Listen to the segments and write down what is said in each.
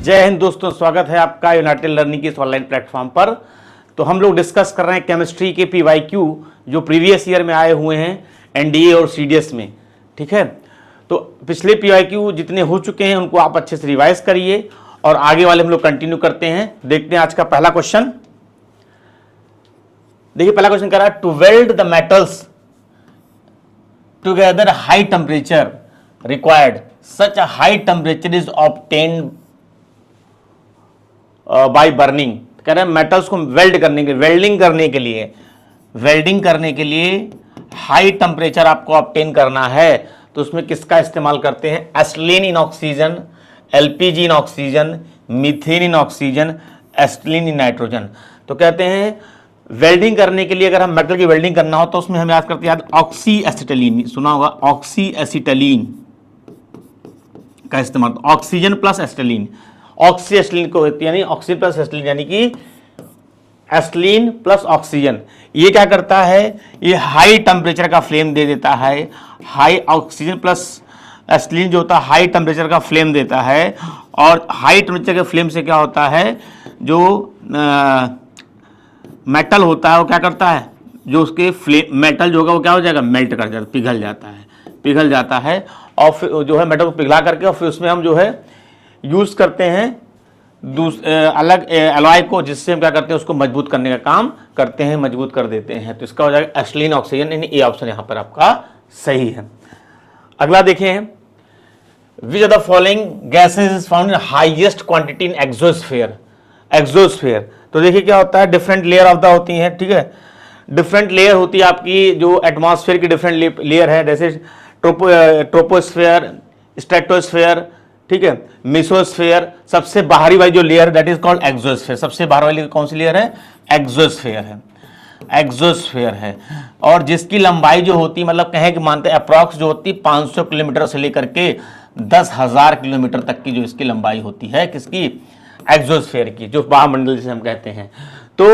जय हिंद दोस्तों, स्वागत है आपका यूनाइटेड लर्निंग की इस ऑनलाइन प्लेटफॉर्म पर। तो हम लोग डिस्कस कर रहे हैं केमिस्ट्री के पीवाईक्यू जो प्रीवियस ईयर में आए हुए हैं एनडीए और सीडीएस में। ठीक है, तो पिछले पीवाईक्यू जितने हो चुके हैं उनको आप अच्छे से रिवाइज करिए और आगे वाले हम लोग कंटिन्यू करते हैं। देखते हैं आज का पहला क्वेश्चन। देखिए पहला क्वेश्चन कह रहा है to weld the metals together high temperature required such a high temperature is obtained by burning. कह रहे हैं मेटल्स को वेल्डिंग करने के लिए हाई टेम्परेचर आपको ऑब्टेन करना है, तो उसमें किसका इस्तेमाल करते हैं? Acetylene in oxygen, LPG in oxygen, methane in oxygen, acetylene in nitrogen. तो कहते हैं वेल्डिंग करने के लिए अगर हम मेटल की वेल्डिंग करना हो तो उसमें हम याद करते हैं ऑक्सी एसिटिलीन, सुना होगा ऑक्सी एसिटिलीन का इस्तेमाल। Oxygen plus acetylene, oxy acetylene को यानी ऑक्सीजन प्लस एसिटिलीन यानी कि एसिटिलीन प्लस ऑक्सीजन। ये क्या करता है? ये हाई टेम्परेचर का फ्लेम दे देता है। हाई ऑक्सीजन प्लस एसिटिलीन जो होता है हाई टेम्परेचर का फ्लेम देता है, और हाई टेम्परेचर के फ्लेम से क्या होता है, जो मेटल होता है वो क्या करता है, जो उसके फ्लेम मेटल जो होगा वो क्या हो जाएगा, मेल्ट कर जाता है, पिघल जाता है और फिर जो है मेटल को पिघला करके और फिर उसमें हम जो है यूज करते हैं अलग एलॉय को, जिससे हम क्या करते हैं उसको मजबूत करने का काम करते हैं, मजबूत कर देते हैं। तो इसका हो जाएगा एसिटिलीन ऑक्सीजन, यानी ए ऑप्शन यहाँ पर आपका सही है। अगला देखें, विच of the following gases is found in highest quantity in exosphere. तो देखिए क्या होता है, डिफरेंट लेयर ऑफ द होती है। ठीक है, डिफरेंट लेयर होती है आपकी, जो एटमॉस्फेयर की डिफरेंट लेयर है, जैसे ट्रोपोस्फेयर, स्ट्रेटोस्फेयर, ठीक है, मेसोस्फेयर। सबसे बाहरी वाली जो layer that is called exosphere. सबसे बाहर वाली कौन सी लेयर है? एक्सोस्फेयर है। और जिसकी लंबाई जो होती मतलब कहें कि मानते अप्रॉक्स जो होती 500 किलोमीटर से लेकर के 10,000 किलोमीटर तक की जो इसकी लंबाई होती है, किसकी? एक्सोस्फेयर की, जो वायुमंडल जिसे हम कहते हैं। तो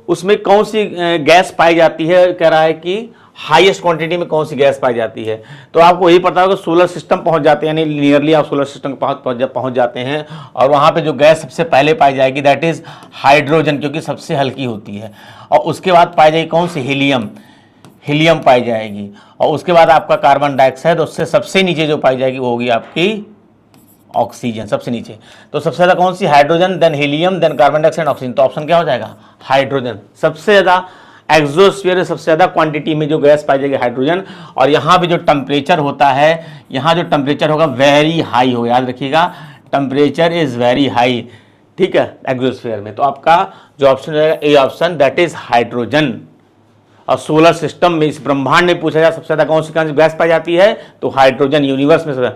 उसमें कौन सी गैस पाई जाती है? कह रहा है कि हाईएस्ट क्वांटिटी में कौन सी गैस पाई जाती है। तो आपको यही पता होगा सोलर सिस्टम पहुंच जाते हैं, यानी नियरली आप सोलर सिस्टम पहुंच जाते हैं, और वहां पे जो गैस सबसे पहले पाई जाएगी दैट इज हाइड्रोजन, क्योंकि सबसे हल्की होती है। और उसके बाद पाई जाएगी कौन सी? हीलियम पाई जाएगी। और उसके बाद आपका कार्बन डाइऑक्साइड, उससे सबसे नीचे जो पाई जाएगी वो होगी आपकी ऑक्सीजन, सबसे नीचे। तो सबसे ज्यादा कौन सी? Hydrogen, then helium, then carbon dioxide, oxygen. तो ऑप्शन क्या हो जाएगा? हाइड्रोजन। सबसे ज्यादा एक्सोस्फीयर में सबसे ज्यादा क्वांटिटी में जो गैस पाई जाएगी हाइड्रोजन। और यहाँ पे जो टेम्परेचर होता है, यहाँ जो टेम्परेचर होगा वेरी हाई होगा, याद रखिएगा, टेम्परेचर इज वेरी हाई। ठीक है, एक्सोस्फीयर में। तो आपका जो ऑप्शन रहेगा A option, that is hydrogen. और सोलर सिस्टम में, इस ब्रह्मांड में पूछा जाए सबसे ज्यादा कौन सी गैस पाई जाती है, तो हाइड्रोजन यूनिवर्स में।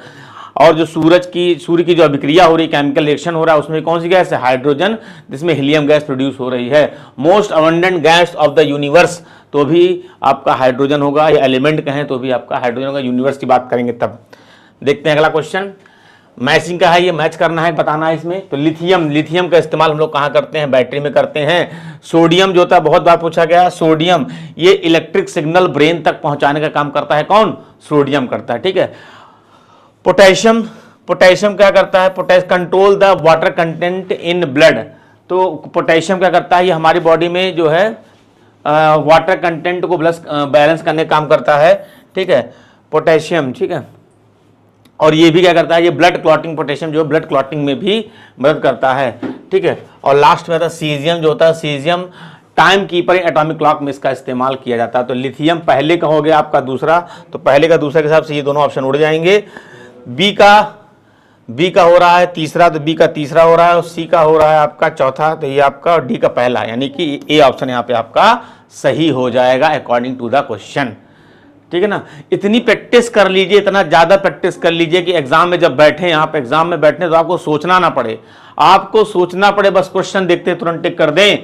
और जो सूर्य की जो अभिक्रिया हो रही, केमिकल रिएक्शन हो रहा है, उसमें कौन सी गैस है? हाइड्रोजन, जिसमें हीलियम गैस प्रोड्यूस हो रही है। Most abundant gas off the universe, तो भी आपका हाइड्रोजन होगा, या एलिमेंट कहें तो भी आपका हाइड्रोजन होगा। यूनिवर्स की बात करेंगे तब। देखते हैं अगला क्वेश्चन, मैचिंग का है, ये मैच करना है, बताना है इसमें। तो लिथियम का इस्तेमाल हम लोग कहाँ करते हैं? बैटरी में करते हैं। सोडियम जो होता है, बहुत बार पूछा गया, सोडियम ये इलेक्ट्रिक सिग्नल ब्रेन तक पहुंचाने का काम करता है। कौन? सोडियम करता है। ठीक है, पोटेशियम क्या करता है? Control the water content in blood. तो पोटेशियम क्या करता है? ये हमारी बॉडी में जो है वाटर कंटेंट को बैलेंस करने का काम करता है। ठीक है, पोटेशियम। ठीक है, और ये भी क्या करता है? ये ब्लड क्लॉटिंग, पोटेशियम जो ब्लड क्लॉटिंग में भी मदद करता है। ठीक है, और लास्ट में आता है सीजियम जो होता है, caesium time keeper atomic clock में इसका इस्तेमाल किया जाता है। तो लिथियम पहले का हो गया आपका दूसरा, तो पहले का दूसरे के हिसाब से ये दोनों ऑप्शन उड़ जाएंगे। बी का हो रहा है तीसरा, तो बी का तीसरा हो रहा है, और सी का हो रहा है आपका चौथा, तो ये आपका, और डी का पहला, यानी कि ए ऑप्शन यहाँ पे आपका सही हो जाएगा अकॉर्डिंग टू द क्वेश्चन। ठीक है ना, इतनी प्रैक्टिस कर लीजिए, इतना ज्यादा प्रैक्टिस कर लीजिए कि एग्जाम में जब बैठे, यहाँ पे एग्जाम में बैठने तो आपको सोचना ना पड़े, बस क्वेश्चन देखते तुरंत टिक कर दें।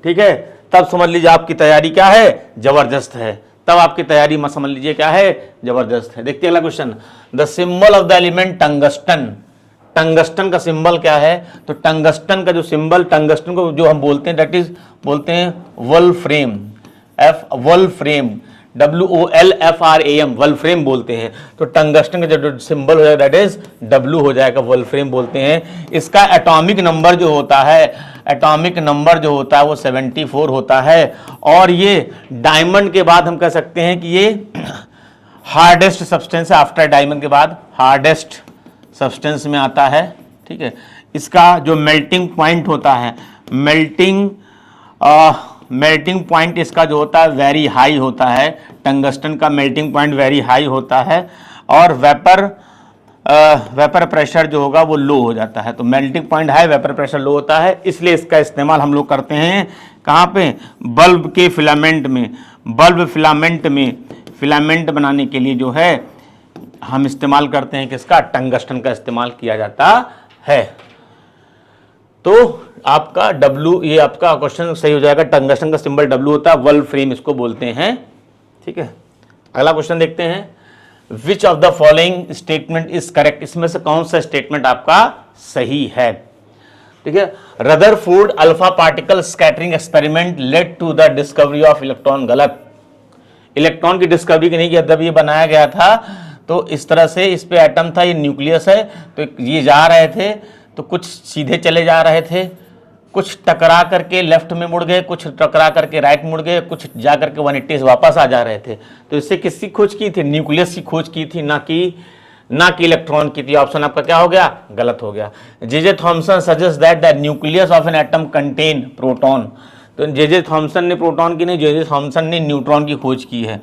ठीक है, तब समझ लीजिए आपकी तैयारी क्या है, जबरदस्त है। तब आपकी तैयारी मत समझ लीजिए क्या है, जबरदस्त है। देखते हैं अगला question, the symbol of the element tungsten. Tungsten का सिंबल क्या है? तो टंगस्टन का जो सिंबल, टंगस्टन को जो हम बोलते हैं दैट इज बोलते हैं वोल्फ्रेम, वोल्फ्रेम। WOLFRAM, वोल्फ्रेम बोलते हैं। तो टंगस्टन का जो सिंबल हो जाएगा दैट इज W हो जाएगा, वोल्फ्रेम बोलते हैं। इसका एटॉमिक नंबर जो होता है, एटॉमिक नंबर जो होता है वो 74 होता है। और ये डायमंड के बाद हम कह सकते हैं कि ये हार्डेस्ट सब्सटेंस है, आफ्टर डायमंड के बाद हार्डेस्ट सब्सटेंस में आता है, ठीक है। इसका जो मेल्टिंग पॉइंट होता है, मेल्टिंग पॉइंट इसका जो होता है वेरी हाई होता है। टंगस्टन का मेल्टिंग पॉइंट वेरी हाई होता है और वेपर प्रेशर जो होगा वो लो हो जाता है। तो melting point high, vapour pressure low होता है, इसलिए इसका इस्तेमाल हम लोग करते हैं कहाँ पे, बल्ब के फिलामेंट में। बल्ब फिलामेंट में, फिलामेंट बनाने के लिए जो है हम इस्तेमाल करते हैं किसका, टंगस्टन का इस्तेमाल किया जाता है। तो आपका W, ये आपका क्वेश्चन सही हो जाएगा। टंगस्टन का सिंबल W होता है, वोल्फ्रेम इसको बोलते हैं, ठीक है। अगला क्वेश्चन देखते हैं, विच of the following statement is correct, इसमें से कौन सा स्टेटमेंट आपका सही है, ठीक है। Rutherford alpha particle scattering experiment led to the discovery of electron, गलत। इलेक्ट्रॉन की डिस्कवरी नहीं किया, जब ये बनाया गया था तो इस तरह से इस पे एटम था, ये न्यूक्लियस है, तो ये जा रहे थे तो कुछ सीधे चले जा रहे थे, कुछ टकरा करके लेफ्ट में मुड़ गए, कुछ टकरा करके राइट मुड़ गए, कुछ जा करके 180 वापस आ जा रहे थे। तो इससे किसकी खोज की थी, न्यूक्लियस की खोज की थी, ना कि इलेक्ट्रॉन की थी। ऑप्शन आपका क्या हो गया, गलत हो गया। J Thomson suggest that the nucleus of an atom contain proton, तो जे थॉमसन ने प्रोटॉन की नहीं, जे थॉमसन ने न्यूट्रॉन की खोज की है,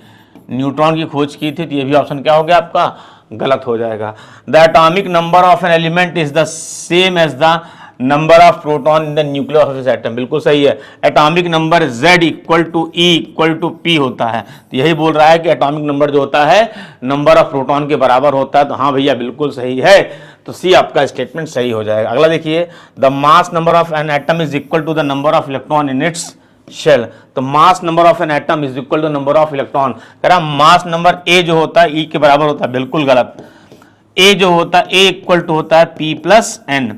न्यूट्रॉन की खोज की थी। तो ये भी ऑप्शन क्या हो गया आपका, गलत हो जाएगा। The atomic number of an element is the same as the number of proton in the nucleus of this atom, बिल्कुल सही है। Atomic number Z equal to E equal to P होता है। तो यही बोल रहा है कि एटॉमिक नंबर जो होता है नंबर ऑफ प्रोटॉन के बराबर होता है। तो हाँ भैया बिल्कुल सही है, तो सी आपका स्टेटमेंट सही हो जाएगा। अगला देखिए, the mass number of an atom is equal to the number of electron in its shell. तो mass number of an atom is equal to number of electron, कह रहा मास नंबर ए जो होता है E के बराबर होता है, बिल्कुल गलत। ए जो होता है ए इक्वल टू होता है P plus N।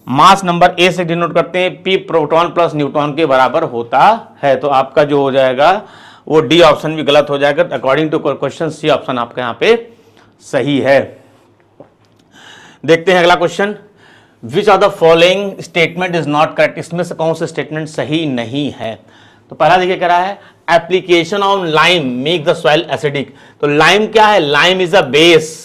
Mass number A से डिनोट करते हैं, P प्रोटॉन प्लस न्यूट्रॉन के बराबर होता है। तो आपका जो हो जाएगा वो डी ऑप्शन भी गलत हो जाएगा। According to question C option आपका यहाँ पे सही है। देखते हैं अगला question, which of the following statement is not correct, इसमें से कौन सा स्टेटमेंट सही नहीं है। तो पहला देखिए कह रहा है application of lime make the soil acidic. तो लाइम क्या है, lime is a base.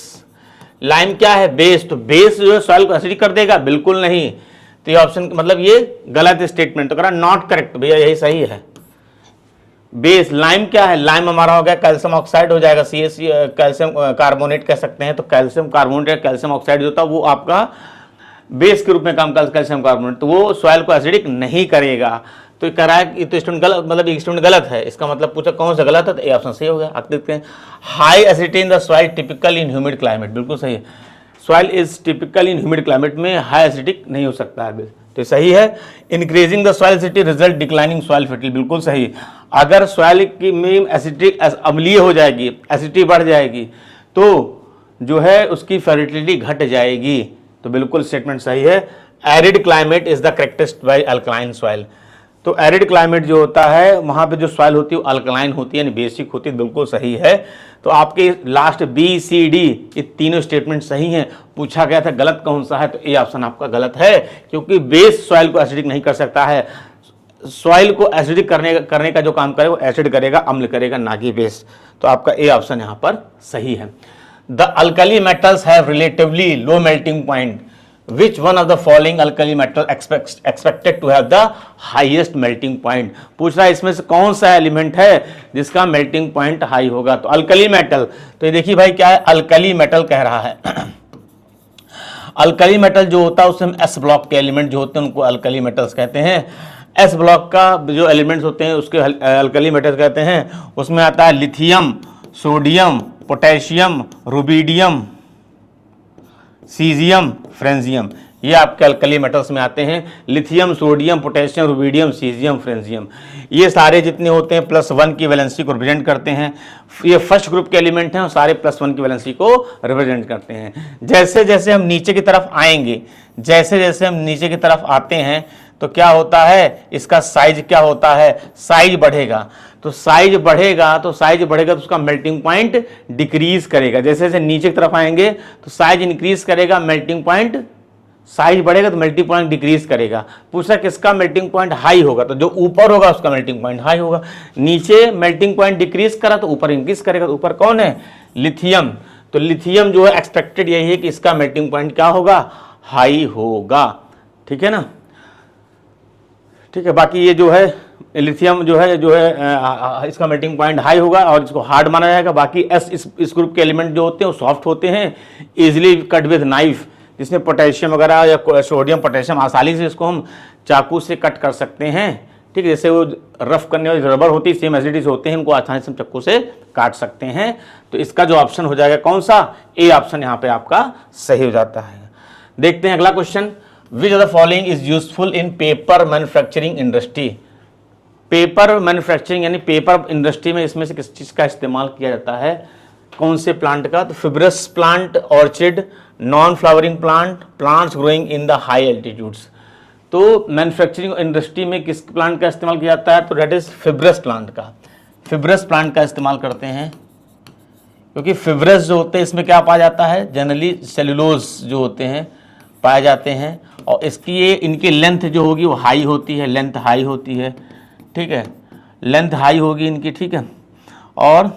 Lime क्या है, बेस। तो बेस जो है सॉइल को एसिडिक कर देगा, बिल्कुल नहीं। तो ये ऑप्शन मतलब ये गलत स्टेटमेंट, तो कह रहा नॉट करेक्ट, भैया यही सही है। बेस, लाइम क्या है, लाइम हमारा हो गया कैल्शियम ऑक्साइड हो जाएगा, CaC कैल्शियम कार्बोनेट कह सकते हैं। तो कैल्शियम कार्बोनेट, कैल्शियम ऑक्साइड जो था वो आपका बेस के रूप में काम करता, कैल्शियम कार्बोनेट, तो वो सॉइल को एसिडिक नहीं करेगा। तो कह रहा है कि तो स्टूडेंट गलत, मतलब एक स्टूडेंट गलत है, इसका मतलब पूछा कौन सा गलत है, तो ए ऑप्शन सही हो गया। आप देखते हैं high acidity in the soil typical in humid climate, बिल्कुल सही है। Soil is typical in humid climate में हाई एसिडिक नहीं हो सकता है, तो सही है। Increasing the soil acidity result declining soil fertility, बिल्कुल सही। अगर सॉइल की में एसिडिक अम्लीय हो जाएगी, एसिडिटी बढ़ जाएगी, तो जो है उसकी फर्टिलिटी घट जाएगी, तो बिल्कुल स्टेटमेंट सही है। Arid climate is the characterised by alkaline soil. तो एरिड क्लाइमेट जो होता है वहां पे जो सॉइल होती है वो अल्कलाइन होती है, यानी बेसिक होती है, बिल्कुल सही है। तो आपके लास्ट B, C, D ये तीनों स्टेटमेंट सही हैं। पूछा गया था गलत कौन सा है, तो ए ऑप्शन आपका गलत है, क्योंकि बेस सॉइल को एसिडिक नहीं कर सकता है। सॉइल को एसिडिक करने का जो काम करे वो एसिड करेगा, अम्ल करेगा, ना कि बेस। तो आपका ए ऑप्शन यहाँ पर सही है। The alkali metals have relatively low melting point, which one of the following alkali metal expected to have the highest melting point। पूछ रहा है इसमें से कौन सा एलिमेंट है जिसका मेल्टिंग पॉइंट हाई होगा। तो अल्कली मेटल, तो ये देखिए भाई क्या है, अल्कली मेटल कह रहा है। अल्कली मेटल जो होता है उसमें S ब्लॉक के एलिमेंट जो होते हैं उनको अल्कली मेटल्स कहते हैं। S ब्लॉक का जो एलिमेंट्स होते हैं उसके अल्कली मेटल्स कहते हैं। उसमें आता है lithium, sodium, potassium, rubidium, caesium, francium, ये आपके अल्कली मेटल्स में आते हैं। Lithium, sodium, potassium, rubidium, caesium, francium, ये सारे जितने होते हैं +1 की वैलेंसी को रिप्रेजेंट करते हैं। ये फर्स्ट ग्रुप के एलिमेंट हैं और सारे +1 की वैलेंसी को रिप्रेजेंट करते हैं। जैसे जैसे हम नीचे की तरफ आएंगे, जैसे जैसे हम नीचे की तरफ आते हैं तो क्या होता है, इसका साइज क्या होता है, साइज बढ़ेगा। तो साइज बढ़ेगा तो उसका मेल्टिंग पॉइंट डिक्रीज करेगा। जैसे जैसे नीचे की तरफ आएंगे तो साइज इंक्रीज करेगा, मेल्टिंग पॉइंट, साइज बढ़ेगा तो मेल्टिंग पॉइंट डिक्रीज करेगा। पूछा किसका मेल्टिंग पॉइंट हाई होगा, तो जो ऊपर होगा उसका मेल्टिंग पॉइंट हाई होगा। नीचे मेल्टिंग पॉइंट डिक्रीज करा तो ऊपर इंक्रीज करेगा। तो ऊपर कौन है, लिथियम। तो लिथियम जो है एक्सपेक्टेड यही है कि इसका मेल्टिंग पॉइंट क्या होगा, हाई होगा। ठीक है ना, ठीक है। बाकी ये जो है लिथियम जो है इसका मेल्टिंग पॉइंट हाई होगा और इसको हार्ड माना जाएगा। बाकी इस ग्रुप के एलिमेंट जो होते हैं वो सॉफ्ट होते हैं, इजिली कट विद नाइफ, जिसमें पोटेशियम वगैरह या सोडियम पोटेशियम आसानी से इसको हम चाकू से कट कर सकते हैं। ठीक है, जैसे वो रफ करने वाली रबर होती है, सेम एसिडिटीज होते हैं, इनको आसानी से हम चाकू से काट सकते हैं। तो इसका जो ऑप्शन हो जाएगा कौन सा, ए ऑप्शन यहाँ पे आपका सही हो जाता है। देखते हैं अगला question, which of the following is useful in paper manufacturing industry. Paper manufacturing यानी पेपर इंडस्ट्री में इसमें से किस चीज़ का इस्तेमाल किया जाता है, कौन से प्लांट का, तो fibrous plant, orchid, non flowering plant, plants growing in the high altitudes. तो मैन्युफैक्चरिंग इंडस्ट्री में किस प्लांट का इस्तेमाल किया जाता है, तो डेट इज फिब्रस प्लांट का। फिब्रस प्लांट का इस्तेमाल करते हैं क्योंकि फिब्रस जो होते हैं इसमें क्या पाया जाता है, जनरली सेलुलोज जो होते हैं पाए जाते हैं, और इसकी ये इनकी लेंथ जो होगी वो हाई होती है, लेंथ हाई होती है। ठीक है, लेंथ हाई होगी इनकी। ठीक है, और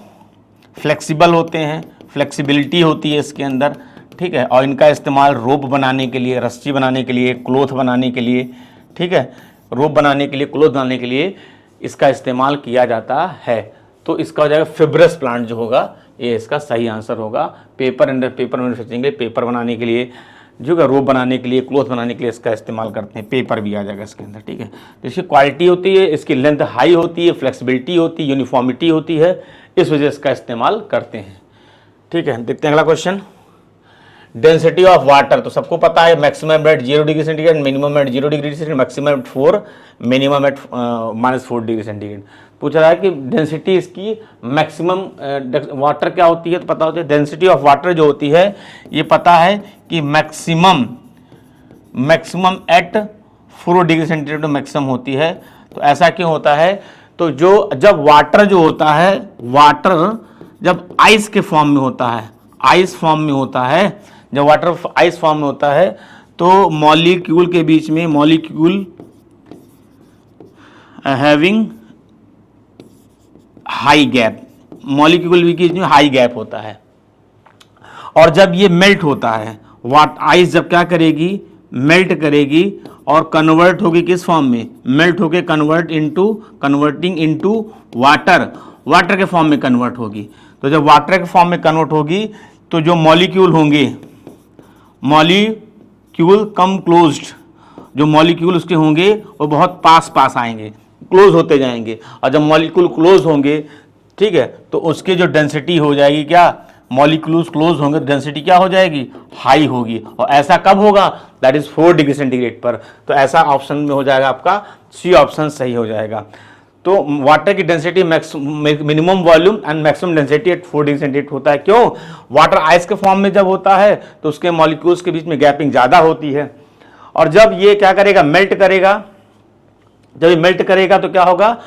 फ्लेक्सिबल होते हैं, फ्लेक्सिबिलिटी होती है इसके अंदर। ठीक है, और इनका इस्तेमाल रोप बनाने के लिए, रस्सी बनाने के लिए, क्लोथ बनाने के लिए, ठीक है, रोप बनाने के लिए, क्लोथ बनाने के लिए इसका इस्तेमाल किया जाता है। तो इसका हो जाएगा फिब्रस प्लांट जो होगा, ये इसका सही आंसर होगा। पेपर मैन्युफैक्चरिंग के लिए, पेपर बनाने के लिए, जो है रोप बनाने के लिए, क्लोथ बनाने के लिए इसका इस्तेमाल करते हैं। पेपर भी आ जाएगा इसके अंदर। ठीक है, तो इसकी क्वालिटी होती है, इसकी लेंथ हाई होती है, फ्लेक्सिबिलिटी होती है, यूनिफॉर्मिटी होती है, इस वजह से इसका इस्तेमाल करते हैं। ठीक है, देखते हैं अगला क्वेश्चन, डेंसिटी ऑफ वाटर। तो सबको पता है maximum at 0 degree centigrade, minimum at 0 degree centigrade, maximum at 4, minimum at -4 degree centigrade. पूछा रहा है कि डेंसिटी इसकी मैक्सिमम वाटर क्या होती है, तो पता होता है डेंसिटी ऑफ वाटर जो होती है, ये पता है कि maximum at 4 degree centigrade maximum होती है। तो ऐसा क्यों होता है, तो जब वाटर जो होता है, वाटर जब आइस के फॉर्म में होता है, आइस फॉर्म में होता है, जब वाटर आइस फॉर्म में होता है तो मॉलिक्यूल के बीच में, molecule having high gap, molecule के बीच में हाई गैप होता है। और जब ये मेल्ट होता है, आइस जब क्या करेगी, मेल्ट करेगी और कन्वर्ट होगी किस फॉर्म में, मेल्ट होके कन्वर्टिंग इनटू वाटर के फॉर्म में कन्वर्ट होगी। तो जब वाटर के फॉर्म में कन्वर्ट होगी तो जो मॉलिक्यूल होंगे, मॉलिक्यूल कम क्लोज्ड, जो मॉलिक्यूल उसके होंगे वो बहुत पास आएंगे, क्लोज होते जाएंगे। और जब मॉलिक्यूल क्लोज होंगे, ठीक है, तो उसकी जो डेंसिटी हो जाएगी क्या, मॉलिक्यूल्स क्लोज होंगे, डेंसिटी क्या हो जाएगी, हाई होगी। और ऐसा कब होगा, दैट इज 4 डिग्री सेंटीग्रेड पर। तो ऐसा ऑप्शन में हो जाएगा आपका सी ऑप्शन सही हो जाएगा। तो वाटर की density minimum volume and maximum density at 4 degree centigrade होता है। क्यों, वाटर आइस के फॉर्म में जब होता है तो उसके मॉलिक्यूल्स के बीच में गैपिंग ज़्यादा होती है, और जब ये क्या करेगा, मेल्ट करेगा, जब ये मेल्ट करेगा तो क्या होगा,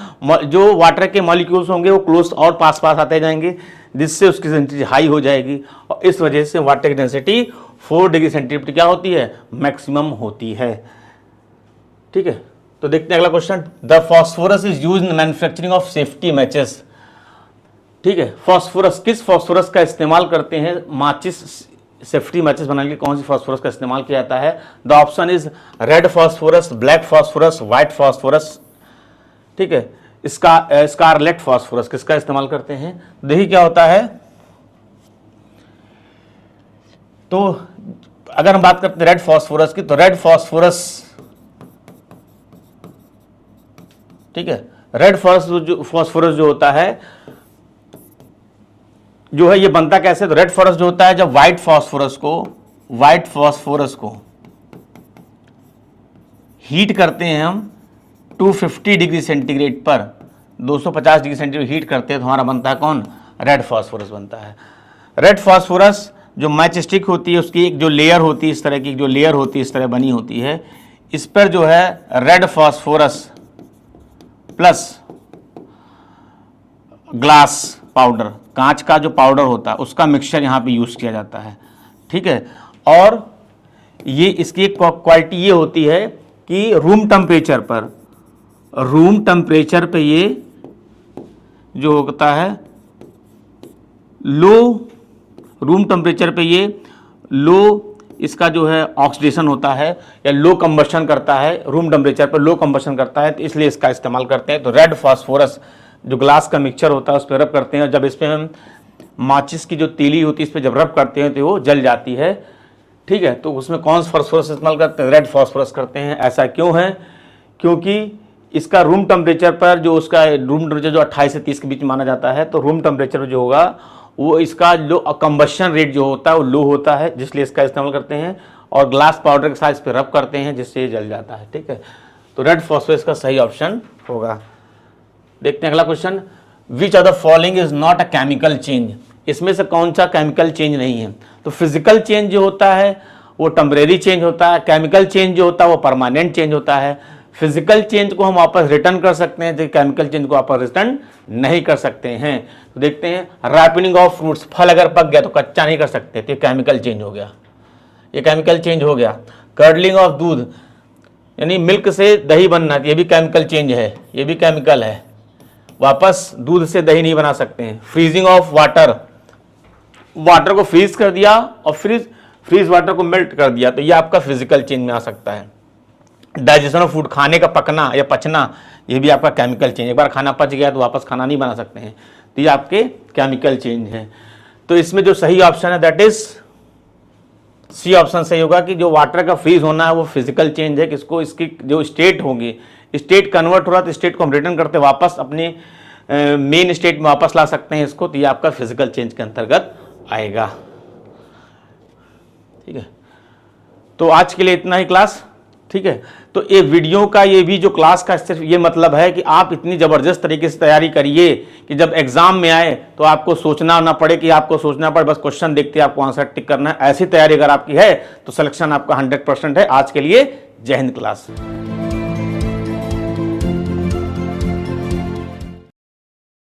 जो वाटर के मॉलिक्यूल्स होंगे वो क्लोज और पास आते जाएंगे, जिससे उसकी डेंसिटी हाई हो जाएगी। और इस वजह से वाटर की डेंसिटी 4 डिग्री सेंटीग्रेड क्या होती है, मैक्सिमम होती है। ठीक है, तो देखते हैं अगला question, the phosphorus is used in manufacturing of safety matches. ठीक है, फॉस्फोरस, किस फॉस्फोरस का इस्तेमाल करते हैं माचिस, सेफ्टी मैचेस बनाने के लिए कौन सी फॉस्फोरस का इस्तेमाल किया जाता है। The option is red phosphorus, black phosphorus, white phosphorus. ठीक है, स्कारलेट फॉस्फोरस किसका इस्तेमाल करते हैं। देखिए क्या होता है, तो अगर हम बात करते हैं रेड फॉस्फोरस की, तो रेड फॉस्फोरस, ठीक है, रेड फॉस्फोरस जो होता है, जो है ये बनता कैसे, तो रेड फॉस्फोरस जो होता है, जब व्हाइट फॉस्फोरस को हीट करते हैं हम 250 डिग्री सेंटीग्रेड पर, 250 डिग्री सेंटीग्रेड हीट करते हैं तो हमारा बनता है कौन, रेड फॉस्फोरस बनता है। रेड फॉस्फोरस जो मैच स्टिक होती है, उसकी एक जो लेयर होती है, इस तरह की जो लेयर होती है, इस तरह बनी होती है, इस पर जो है red phosphorus plus glass powder, कांच का जो पाउडर होता है उसका मिक्सचर यहाँ पे यूज़ किया जाता है, ठीक है। और ये इसकी एक क्वालिटी ये होती है कि रूम टेम्परेचर पे ये जो होता है रूम टेम्परेचर पे ये लो इसका जो है ऑक्सीडेशन होता है या लो कंबशन करता है, रूम टेम्परेचर पर लो कंबशन करता है, तो इसलिए इसका इस्तेमाल करते हैं। तो रेड फास्फोरस जो ग्लास का मिक्सचर होता है उस पर रब करते हैं, जब इस पर हम माचिस की जो तीली होती है इस पर जब रब करते हैं तो वो जल जाती है, ठीक है। तो उसमें कौन सा फास्फोरस इस्तेमाल करते हैं? रेड फास्फोरस करते हैं। ऐसा क्यों है? क्योंकि इसका रूम टेम्परेचर पर जो उसका रूम टेम्परेचर जो 28 से 30 के बीच माना जाता है, तो रूम टेम्परेचर जो होगा वो इसका जो कंबशन रेट जो होता है वो लो होता है, जिसलिए इसका इस्तेमाल करते हैं। और ग्लास पाउडर के साथ इस पर रब करते हैं जिससे ये जल जाता है, ठीक है। तो रेड फास्फोरस का सही ऑप्शन होगा। देखते हैं अगला question, which of the following is not a chemical change? इसमें से कौन सा केमिकल चेंज नहीं है? तो फिजिकल चेंज जो होता है वो टेम्परेरी चेंज होता है, केमिकल चेंज जो होता है वो परमानेंट चेंज होता है। फिजिकल चेंज को हम वापस रिटर्न कर सकते हैं, जो केमिकल चेंज को वापस रिटर्न नहीं कर सकते हैं। तो देखते हैं, राइपनिंग ऑफ फ्रूट्स, फल अगर पक गया तो कच्चा नहीं कर सकते, तो ये केमिकल चेंज हो गया, ये केमिकल चेंज हो गया। कर्डलिंग ऑफ दूध यानी मिल्क से दही बनना, ये भी केमिकल चेंज है, ये भी केमिकल है, वापस दूध से दही नहीं बना सकते हैं। फ्रीजिंग ऑफ वाटर, वाटर को फ्रीज कर दिया और फ्रीज वाटर को मेल्ट कर दिया, तो ये आपका फिजिकल चेंज में आ सकता है। डाइजेशन ऑफ फूड, खाने का पकना या पचना, ये भी आपका केमिकल चेंज, एक बार खाना पच गया तो वापस खाना नहीं बना सकते हैं, तो ये आपके केमिकल चेंज हैं। तो इसमें जो सही ऑप्शन है दैट इज सी ऑप्शन सही होगा कि जो वाटर का फ्रीज होना है वो फिजिकल चेंज है। किसको? इसकी जो स्टेट होगी, स्टेट कन्वर्ट हो रहा है तो स्टेट को हम रिटर्न करते वापस अपने मेन स्टेट में वापस ला सकते हैं इसको, तो ये आपका फिजिकल चेंज के अंतर्गत आएगा, ठीक है। तो आज के लिए इतना ही क्लास, ठीक है। तो ये वीडियो का ये भी जो क्लास का सिर्फ ये मतलब है कि आप इतनी ज़बरदस्त तरीके से तैयारी करिए कि जब एग्जाम में आए तो आपको सोचना ना पड़े, कि आपको सोचना पड़े बस क्वेश्चन देखते आपको आंसर टिक करना है। ऐसी तैयारी अगर आपकी है तो सिलेक्शन आपका 100% है। आज के लिए जय हिंद क्लास।